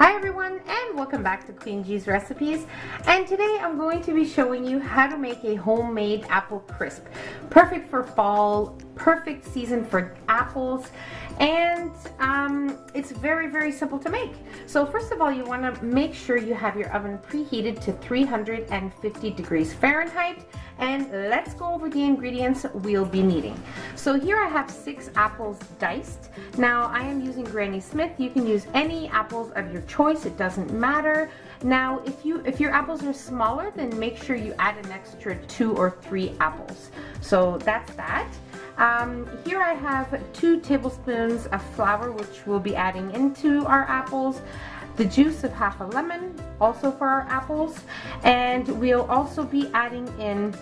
Hi everyone, and welcome back to Queen G's Recipes. And today I'm going to be showing you how to make a homemade apple crisp. Perfect for fall, perfect season for apples, and it's very simple to make. So first of all, you want to make sure you have your oven preheated to 350 degrees Fahrenheit. And let's go over the ingredients we'll be needing. So here I have 6 apples diced. Now I am using Granny Smith. You can use any apples of your choice, it doesn't matter. Now if your apples are smaller, then make sure you add an extra 2 or 3 apples. So that's that. Here I have 2 tablespoons of flour, which we'll be adding into our apples. The juice of half a lemon, also for our apples, and we'll also be adding in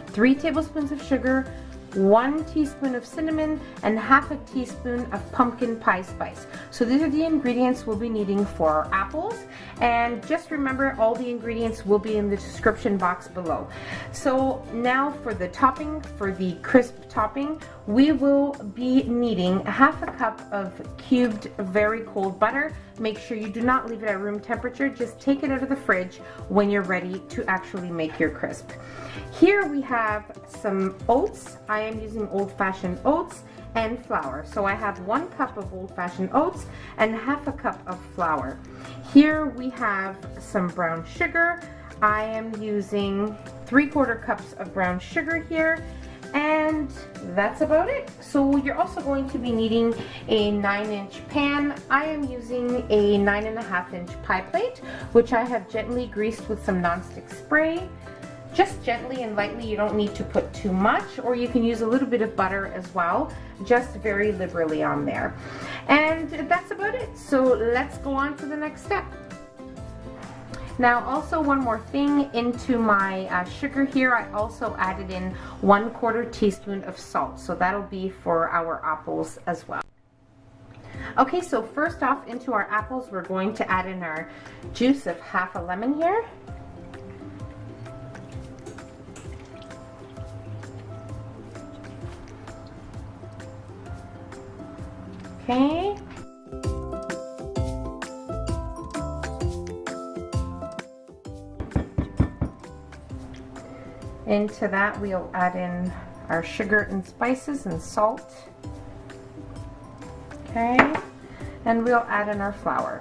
3 tablespoons of sugar, 1 teaspoon of cinnamon, and half a teaspoon of pumpkin pie spice. So these are the ingredients we'll be needing for our apples, and just remember all the ingredients will be in the description box below. So now for the topping, for the crisp topping, we will be needing half a cup of cubed very cold butter. Make sure you do not leave it at room temperature, just take it out of the fridge when you're ready to actually make your crisp. Here we have some oats. I am using old-fashioned oats and flour. So I have 1 cup of old-fashioned oats and half a cup of flour. Here we have some brown sugar. I am using 3/4 cups of brown sugar here, and that's about it. So you're also going to be needing a 9-inch pan. I am using a 9.5-inch pie plate, which I have gently greased with some nonstick spray. Just gently and lightly, you don't need to put too much, or you can use a little bit of butter as well, just very liberally on there. And that's about it. So let's go on to the next step. Now also one more thing, into my sugar here, I also added in 1/4 teaspoon of salt. So that'll be for our apples as well. Okay, so first off, into our apples, we're going to add in our juice of half a lemon here. Okay. Into that we'll add in our sugar and spices and salt. Okay, and we'll add in our flour.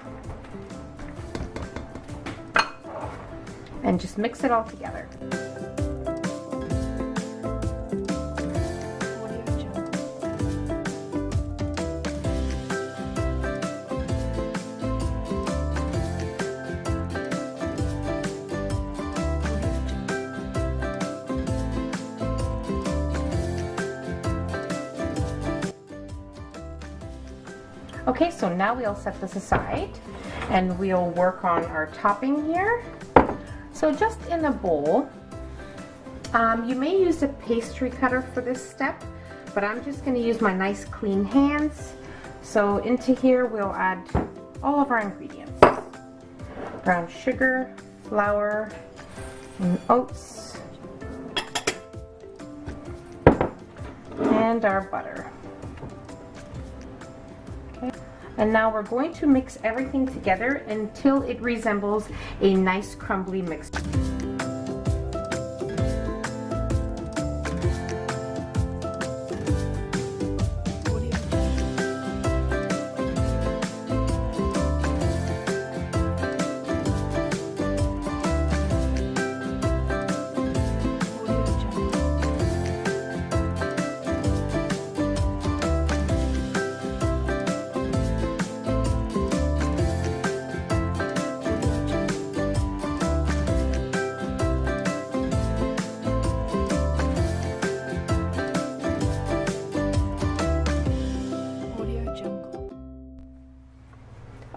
And just mix it all together. Okay, so now we'll set this aside and we'll work on our topping here. So just in a bowl, you may use a pastry cutter for this step, but I'm just going to use my nice clean hands. So into here we'll add all of our ingredients. Brown sugar, flour, and oats, and our butter. And now we're going to mix everything together until it resembles a nice crumbly mixture.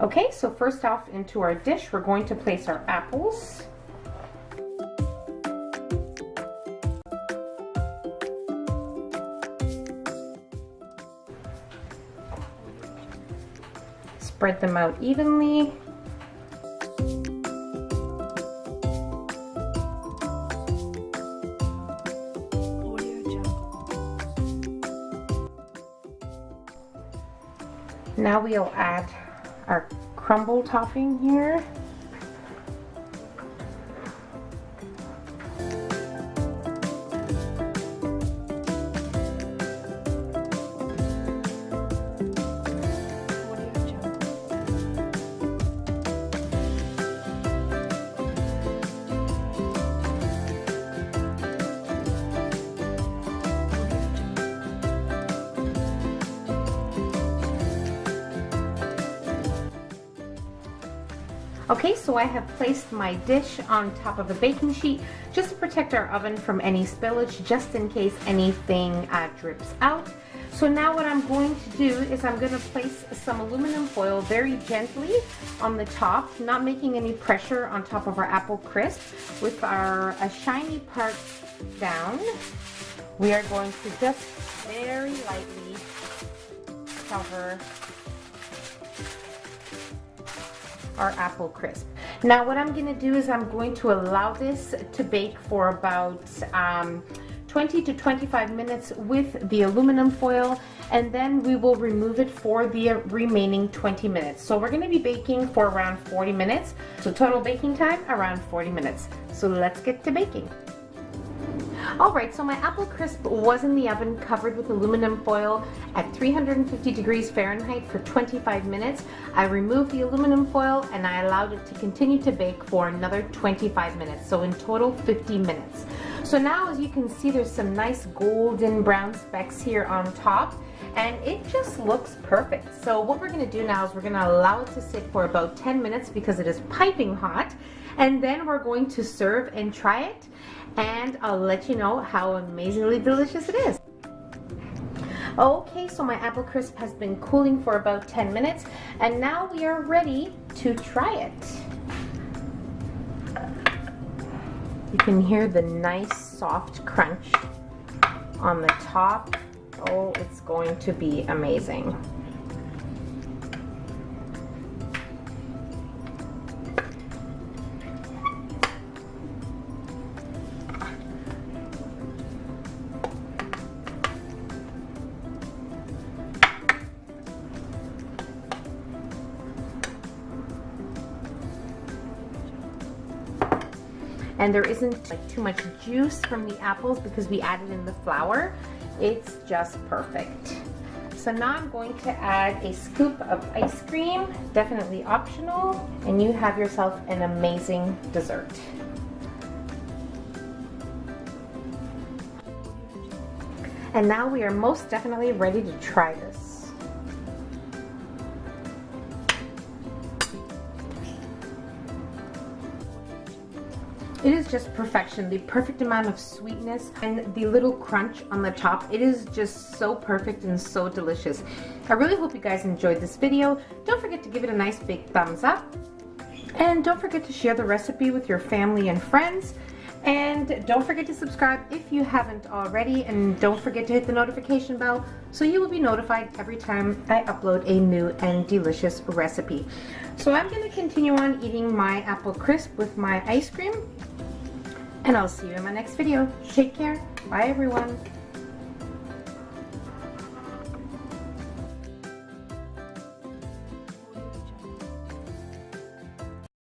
Okay, so first off, into our dish, we're going to place our apples. Spread them out evenly. Now we'll add our crumble topping here. Okay, so I have placed my dish on top of a baking sheet just to protect our oven from any spillage, just in case anything drips out. So now what I'm going to do is I'm going to place some aluminum foil very gently on the top, not making any pressure on top of our apple crisp. With our shiny part down, we are going to just very lightly cover our apple crisp. Now what I'm going to do is I'm going to allow this to bake for about 20 to 25 minutes with the aluminum foil, and then we will remove it for the remaining 20 minutes. So we're going to be baking for around 40 minutes. So total baking time around 40 minutes. So let's get to baking. Alright, so my apple crisp was in the oven covered with aluminum foil at 350 degrees Fahrenheit for 25 minutes. I removed the aluminum foil and I allowed it to continue to bake for another 25 minutes, so in total 50 minutes. So now as you can see, there's some nice golden brown specks here on top, and it just looks perfect. So what we're going to do now is we're going to allow it to sit for about 10 minutes because it is piping hot, and then we're going to serve and try it, and I'll let you know how amazingly delicious it is. Okay, so my apple crisp has been cooling for about 10 minutes, and now we are ready to try it. You can hear the nice soft crunch on the top. Oh, it's going to be amazing. And there isn't like too much juice from the apples because we added in the flour. It's just perfect. So now I'm going to add a scoop of ice cream, definitely optional, and you have yourself an amazing dessert. And now we are most definitely ready to try this. It is just perfection, the perfect amount of sweetness and the little crunch on the top. It is just so perfect and so delicious. I really hope you guys enjoyed this video. Don't forget to give it a nice big thumbs up. And don't forget to share the recipe with your family and friends. And don't forget to subscribe if you haven't already. And don't forget to hit the notification bell so you will be notified every time I upload a new and delicious recipe. So I'm going to continue on eating my apple crisp with my ice cream. And I'll see you in my next video. Take care. Bye everyone.